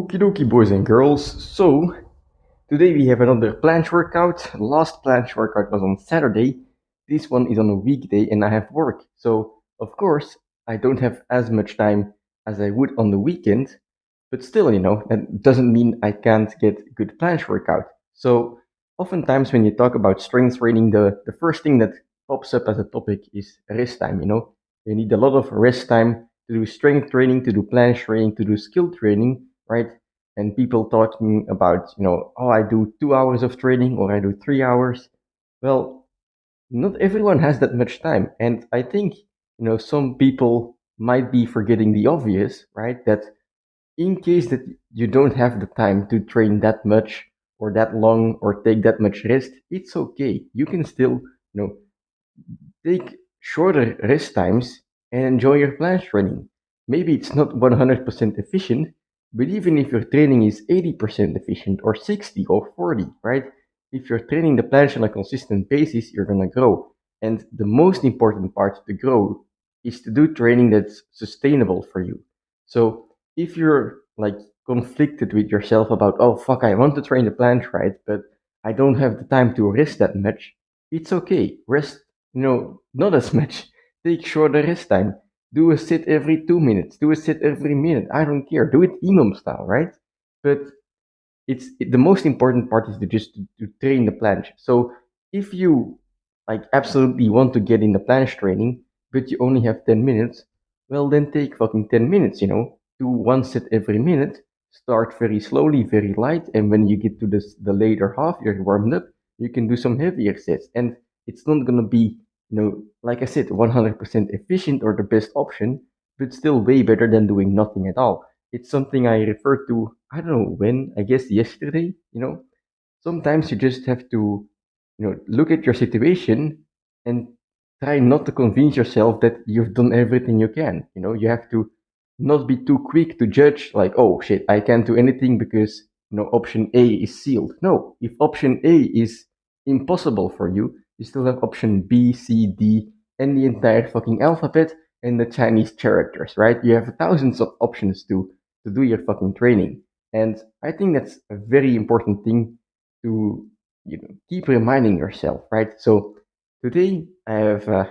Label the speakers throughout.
Speaker 1: Okie dokie, boys and girls. So, today we have another planche workout. Last planche workout was on Saturday. This one is on a weekday and I have work. So, of course, I don't have as much time as I would on the weekend. But still, that doesn't mean I can't get good planche workout. So, oftentimes when you talk about strength training, the first thing that pops up as a topic is rest time. You need a lot of rest time to do strength training, to do planche training, to do skill training, right? And people talking about, oh, I do 2 hours of training or I do 3 hours. Well, not everyone has that much time. And I think, some people might be forgetting the obvious, right? That in case that you don't have the time to train that much or that long or take that much rest, it's okay. You can still, take shorter rest times and enjoy your planche training. Maybe it's not 100% efficient, but even if your training is 80% efficient or 60 or 40, right? If you're training the planche on a consistent basis, you're going to grow. And the most important part to grow is to do training that's sustainable for you. So if you're like conflicted with yourself about, oh, fuck, I want to train the planche, right? But I don't have the time to rest that much. It's okay. Rest, not as much. Take shorter rest time. Do a sit every 2 minutes. Do a sit every minute. I don't care. Do it Imam style, right? But the most important part is to train the planche. So if you like absolutely want to get in the planche training, but you only have 10 minutes, well then take fucking 10 minutes. Do one set every minute. Start very slowly, very light, and when you get to the later half, you're warmed up. You can do some heavier sets, and it's not gonna be like I said, 100% efficient or the best option, but still way better than doing nothing at all. It's something I refer to, I don't know when, I guess yesterday. Sometimes you just have to, look at your situation and try not to convince yourself that you've done everything you can. You have to not be too quick to judge, like, oh shit, I can't do anything because, option A is sealed. No, if option A is impossible for you, you still have option B, C, D, and the entire fucking alphabet and the Chinese characters, right? You have thousands of options to do your fucking training. And I think that's a very important thing to keep reminding yourself, right? So today I have a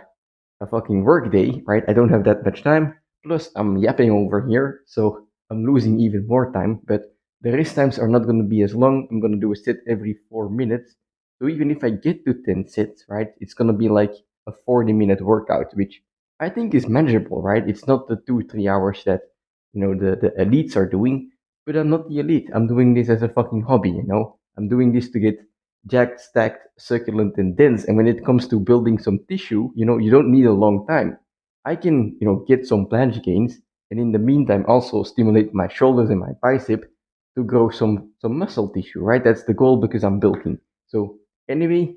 Speaker 1: fucking work day, right? I don't have that much time. Plus I'm yapping over here, so I'm losing even more time. But the rest times are not going to be as long. I'm going to do a sit every 4 minutes. So even if I get to 10 sets, right, it's going to be like a 40-minute workout, which I think is manageable, right? It's not the 2 3 hours that the elites are doing, but I'm not the elite. I'm doing this as a fucking hobby. I'm doing this to get jacked, stacked, succulent, and dense. And when it comes to building some tissue, you don't need a long time. I can, get some planche gains, and in the meantime, also stimulate my shoulders and my bicep to grow some muscle tissue. Right? That's the goal because I'm bulking. So anyway,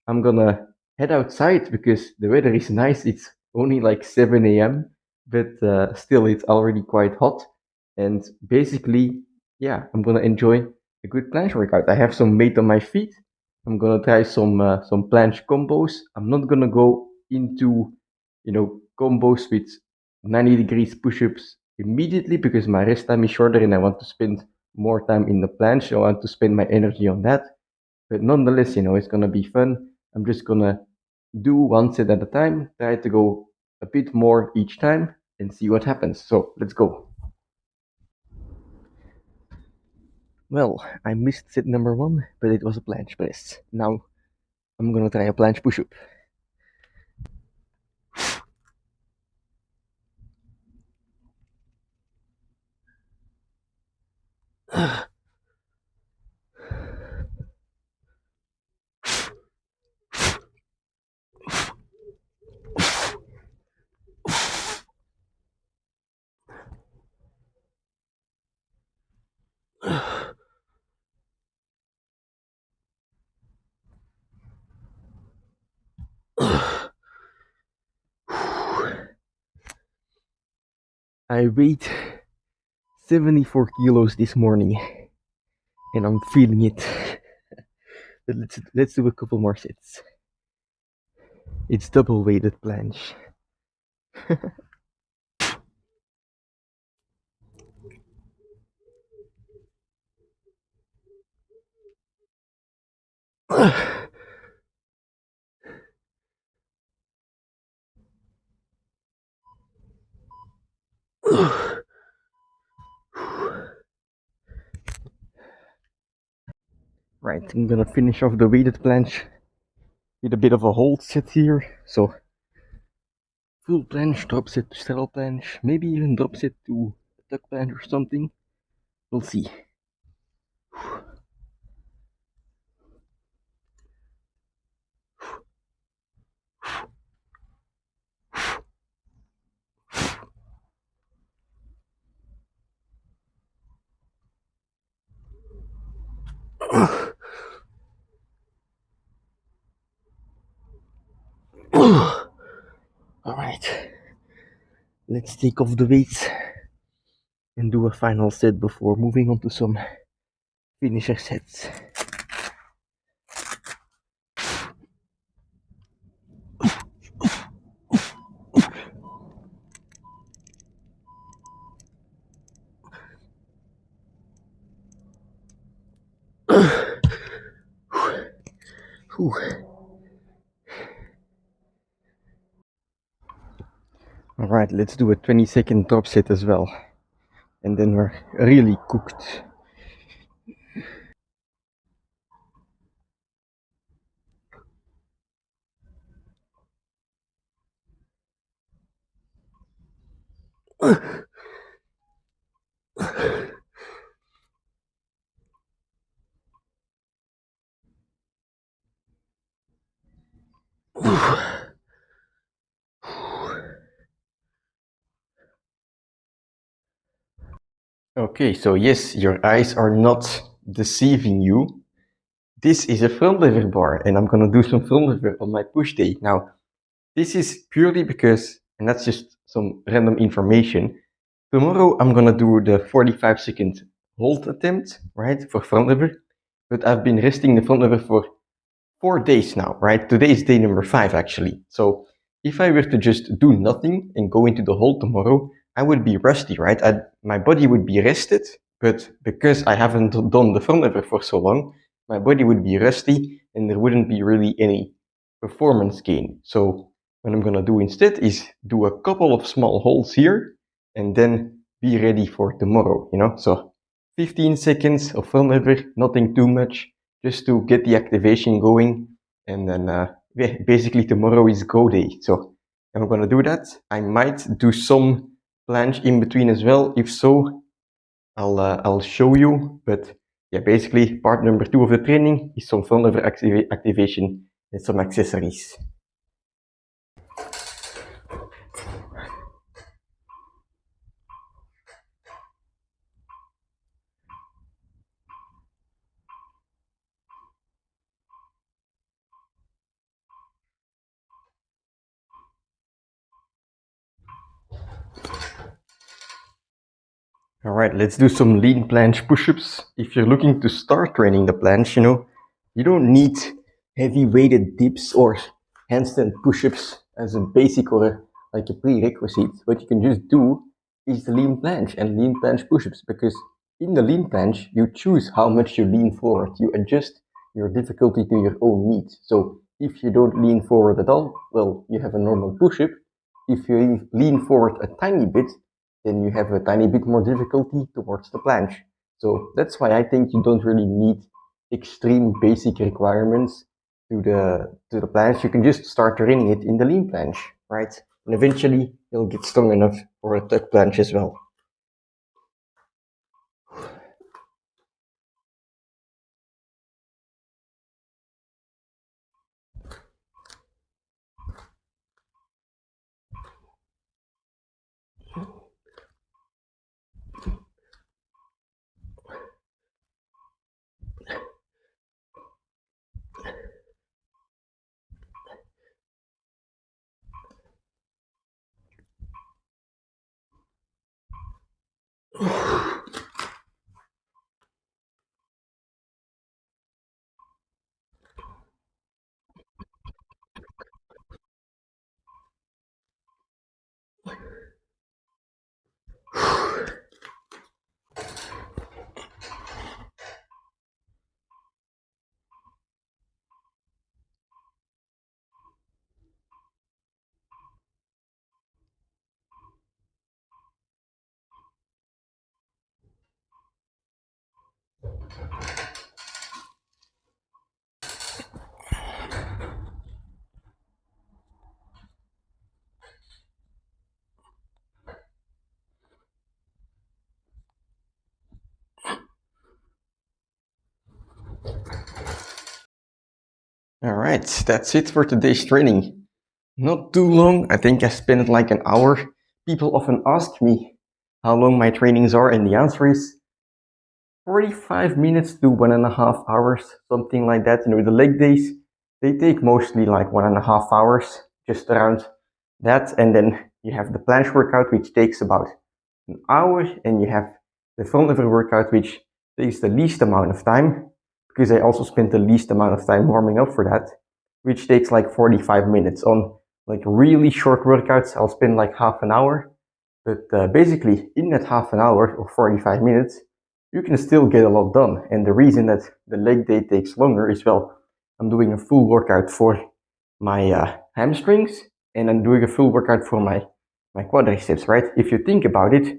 Speaker 1: I'm gonna head outside because the weather is nice. It's only like 7 a.m., but still it's already quite hot. And basically, yeah, I'm gonna enjoy a good planche workout. I have some weight on my feet. I'm gonna try some planche combos. I'm not gonna go into combos with 90 degrees push-ups immediately because my rest time is shorter and I want to spend more time in the planche. So I want to spend my energy on that. But nonetheless, it's gonna be fun. I'm just gonna do one set at a time, try to go a bit more each time and see what happens. So let's go. Well, I missed set number one, but it was a planche press. Now I'm gonna try a planche push up. I weighed 74 kilos this morning and I'm feeling it. But let's do a couple more sets. It's double weighted planche. Right, I'm gonna finish off the weighted planche with a bit of a hold set here. So full planche, drop set to straddle planche, maybe even drop set to tuck planche or something. We'll see. Alright, let's take off the weights and do a final set before moving on to some finisher sets. Alright, let's do a 20-second drop set as well. And then we're really cooked. Okay, so yes, your eyes are not deceiving you. This is a frontlever bar, and I'm gonna do some frontlever on my push day. Now, this is purely because, and that's just some random information, tomorrow I'm gonna do the 45-second hold attempt, right, for frontlever, but I've been resting the frontlever for 4 days now, right? Today is day number 5 actually. So if I were to just do nothing and go into the hole tomorrow, I would be rusty, right? My body would be rested, but because I haven't done the front lever for so long, my body would be rusty and there wouldn't be really any performance gain. So what I'm gonna do instead is do a couple of small holes here and then be ready for tomorrow, you know? So 15 seconds of front lever, nothing too much, just to get the activation going. And then yeah, basically tomorrow is go day. So I'm gonna do that. I might do some planche in between as well. If so, I'll show you. But yeah, basically part number 2 of the training is some front lever activation and some accessories. All right, let's do some lean planche push-ups. If you're looking to start training the planche, you don't need heavy weighted dips or handstand push-ups as a basic or like a prerequisite. What you can just do is the lean planche and lean planche push-ups, because in the lean planche, you choose how much you lean forward. You adjust your difficulty to your own needs. So if you don't lean forward at all, well, you have a normal push-up. If you lean forward a tiny bit, then you have a tiny bit more difficulty towards the planche. So that's why I think you don't really need extreme basic requirements to the planche. You can just start training it in the lean planche, right? And eventually you'll get strong enough for a tuck planche as well. All right, that's it for today's training. Not too long, I think I spent like an hour. People often ask me how long my trainings are, and the answer is 45 minutes to 1.5 hours, something like that. The leg days, they take mostly like 1.5 hours, just around that. And then you have the planche workout, which takes about an hour, and you have the frontlever workout, which takes the least amount of time, because I also spent the least amount of time warming up for that, which takes like 45 minutes. On like really short workouts, I'll spend like half an hour. But basically, in that half an hour or 45 minutes, you can still get a lot done. And the reason that the leg day takes longer is, well, I'm doing a full workout for my hamstrings, and I'm doing a full workout for my quadriceps, right? If you think about it,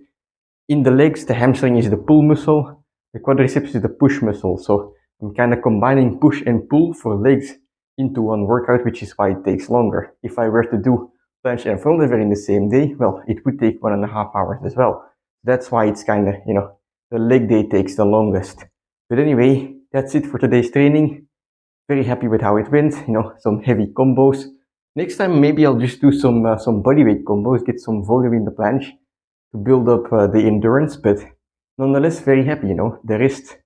Speaker 1: in the legs, the hamstring is the pull muscle, the quadriceps is the push muscle. So I'm kind of combining push and pull for legs into one workout, which is why it takes longer. If I were to do planche and front lever in the same day, well, it would take 1.5 hours as well. That's why it's kind of, the leg day takes the longest. But anyway, that's it for today's training. Very happy with how it went, some heavy combos. Next time, maybe I'll just do some bodyweight combos, get some volume in the planche to build up the endurance, but nonetheless, very happy. The rest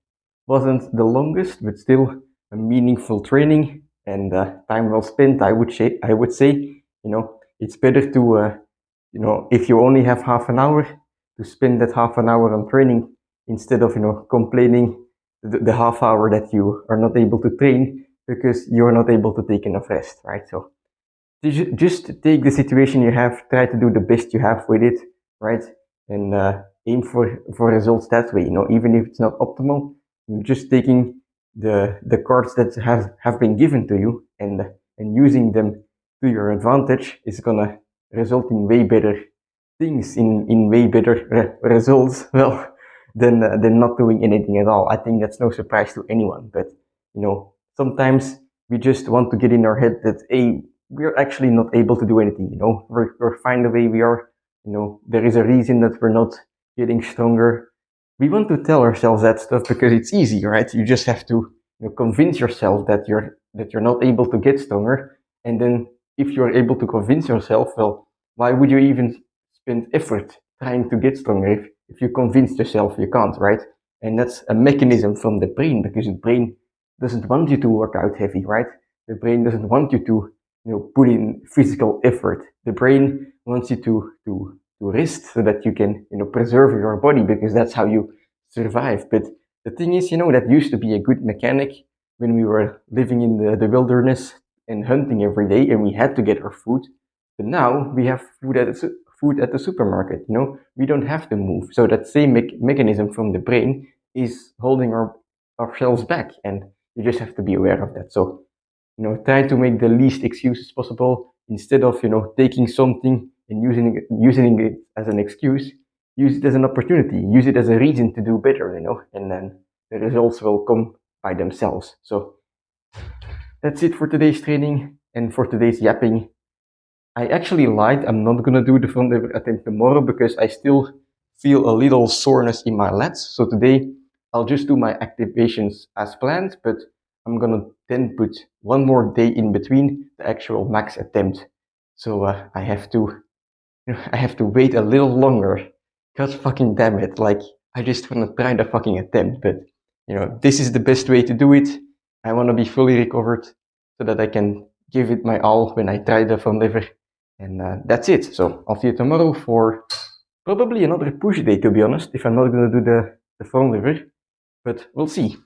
Speaker 1: wasn't the longest, but still a meaningful training and time well spent. I would say. It's better to, if you only have half an hour, to spend that half an hour on training instead of complaining the half hour that you are not able to train because you're not able to take enough rest, right? So just take the situation you have, try to do the best you have with it, right? And aim for results that way. Even if it's not optimal, just taking the cards that have been given to you and using them to your advantage is gonna result in way better things, in way better results. Well, than not doing anything at all. I think that's no surprise to anyone. But sometimes we just want to get in our head that, hey, we're actually not able to do anything. We're fine the way we are. There is a reason that we're not getting stronger. We want to tell ourselves that stuff because it's easy, right? You just have to convince yourself that you're not able to get stronger. And then if you're able to convince yourself, well, why would you even spend effort trying to get stronger if you convince yourself you can't, right? And that's a mechanism from the brain, because the brain doesn't want you to work out heavy, right? The brain doesn't want you to put in physical effort. The brain wants you to rest so that you can preserve your body, because that's how you survive. But the thing is, that used to be a good mechanic when we were living in the wilderness and hunting every day, and we had to get our food. But now we have food at the supermarket. We don't have to move. So that same mechanism from the brain is holding ourselves back, and you just have to be aware of that. So try to make the least excuses possible instead of taking something and using it as an excuse. Use it as an opportunity. Use it as a reason to do better. And then the results will come by themselves. So that's it for today's training and for today's yapping. I actually lied. I'm not gonna do the front lever attempt tomorrow because I still feel a little soreness in my lats. So today I'll just do my activations as planned, but I'm gonna then put one more day in between the actual max attempt. So I have to wait a little longer. God fucking damn it! Like, I just wanna try the fucking attempt, but this is the best way to do it. I wanna be fully recovered so that I can give it my all when I try the front lever. And that's it. So I'll see you tomorrow for probably another push day, to be honest, if I'm not gonna do the front lever. But we'll see.